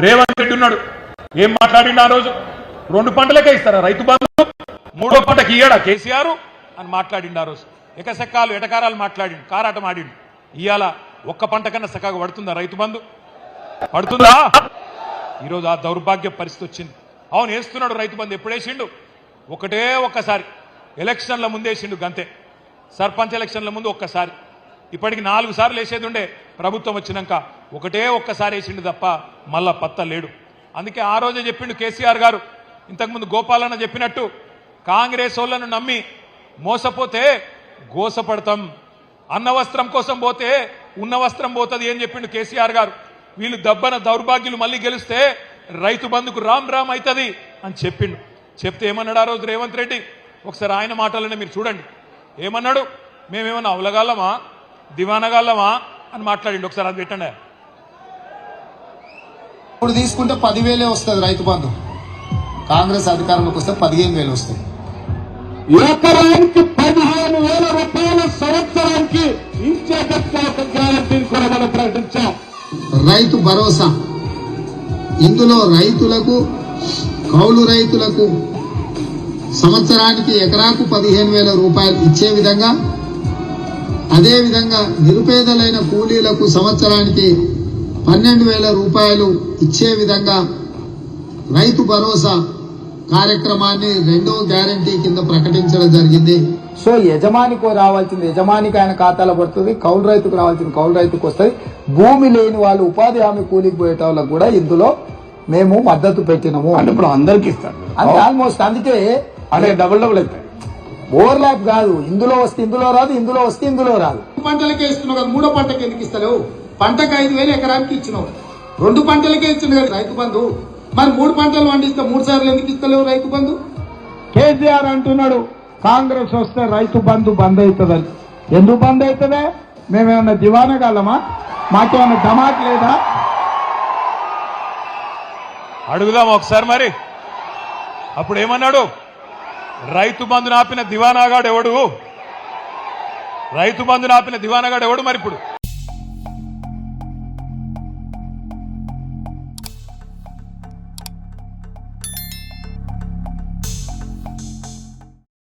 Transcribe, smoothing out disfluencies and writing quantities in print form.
రేవంత్ రెడ్డి ఉన్నాడు, ఏం మాట్లాడిండు ఆ రోజు? 2 పంటలకే ఇస్తారా రైతు బంధు, 3వ పంటకి ఇయ్యడా కేసీఆర్ అని మాట్లాడిండు ఆ రోజు. ఎకసెక్కాలు ఎటకారాలు మాట్లాడిండు, కారాటం ఆడిండు. ఇవాళ ఒక్క పంట కన్నా చక్కగా పడుతుందా రైతు బంధు? పడుతుందా? ఈరోజు ఆ దౌర్భాగ్య పరిస్థితి వచ్చింది. అవును వేస్తున్నాడు రైతు బంధు. ఎప్పుడు వేసిండు? ఒక్కసారి ఎలక్షన్ల ముందు వేసిండు గంతే. సర్పంచ్ ఎలక్షన్ల ముందు ఒక్కసారి. ఇప్పటికి 4 సార్లు వేసేది ఉండే ప్రభుత్వం వచ్చినాక. ఒక్కసారి వేసిండు తప్ప మళ్ళా పత్త లేడు. అందుకే ఆ రోజే చెప్పిండు కేసీఆర్ గారు, ఇంతకుముందు గోపాలన్న చెప్పినట్టు, కాంగ్రెస్ వాళ్ళను నమ్మి మోసపోతే గోసపడతాం, అన్న వస్త్రం కోసం పోతే ఉన్న వస్త్రం పోతుంది అని చెప్పిండు కేసీఆర్ గారు. వీళ్ళు దబ్బన దౌర్భాగ్యులు మళ్ళీ గెలిస్తే రైతు బంధుకు రామ్ రామ్ అవుతుంది అని చెప్పిండు. చెప్తే ఏమన్నాడు ఆ రోజు రేవంత్ రెడ్డి? ఒకసారి ఆయన మాటలనే మీరు చూడండి. ఏమన్నాడు? మేమేమన్నా అవలగాళ్ళమా, దివానగాళ్ళమా అని మాట్లాడిండు. ఒకసారి అది పెట్టండి. ఇప్పుడు తీసుకుంటే 10,000 వస్తుంది రైతు బంధు, కాంగ్రెస్ అధికారంలోకి వస్తే 15,000 వస్తాయి. ఎకరానికి 15,000 రూపాయల సంవత్సరానికి ఇచ్చేటట్టు గ్యారంటీని కూడా మనం ప్రకటించాం. రైతు భరోసా, ఇందులో రైతులకు, కౌలు రైతులకు సంవత్సరానికి ఎకరాకు 15,000 రూపాయలు ఇచ్చే విధంగా, అదేవిధంగా నిరుపేదలైన కూలీలకు సంవత్సరానికి 12,000 రూపాయలు ఇచ్చే విధంగా రైతు భరోసా కార్యక్రమాన్ని 2వ గ్యారంటీ కింద ప్రకటించడం జరిగింది. సో యజమానికి రావాల్సింది యజమానికి ఆయన ఖాతాలో పడుతుంది, కౌలు రైతుకు రావాల్సింది కౌలు రైతుకు వస్తుంది. భూమి లేని వాళ్ళు, ఉపాధి హామీ కూలికి పోయేట వాళ్ళకు కూడా ఇందులో మేము మద్దతు పెట్టినాము. అంటే ఇప్పుడు అందరికి ఇస్తాడు అంటే ఆల్మోస్ట్. అందుకే అదే డబుల్ అవుతాయి. ఓవర్లాప్ కాదు, ఇందులో వస్తే ఇందులో రాదు, ఇందులో వస్తే ఇందులో రాదు. 2 పంటలకే ఇస్తున్నావు కదా, 3వ పంటకి ఎందుకు ఇస్తలేవు? పంటకు 5,000 ఎకరానికి ఇచ్చినావు, 2 పంటలకే ఇచ్చింది కదా రైతు బంధు. మరి 3 పంటలు పండిస్తే 3 సార్లు ఎందుకు ఇస్తలేవు రైతు బంధు? కేసీఆర్ అంటున్నాడు కాంగ్రెస్ వస్తే రైతు బంధు బంద్ అవుతుందని. ఎందుకు బంద్ అవుతుందే? మేమేమన్నా దివానగాలమా? మాకేమన్నా ధమాక్ లేదా? అడుగుదాం ఒకసారి మరి. అప్పుడు ఏమన్నాడు? రైతు బంధు నాపిన దివానాగాడు ఎవడు? రైతు బంధు నాపిన దివానాగాడు ఎవడు? మరి ఇప్పుడు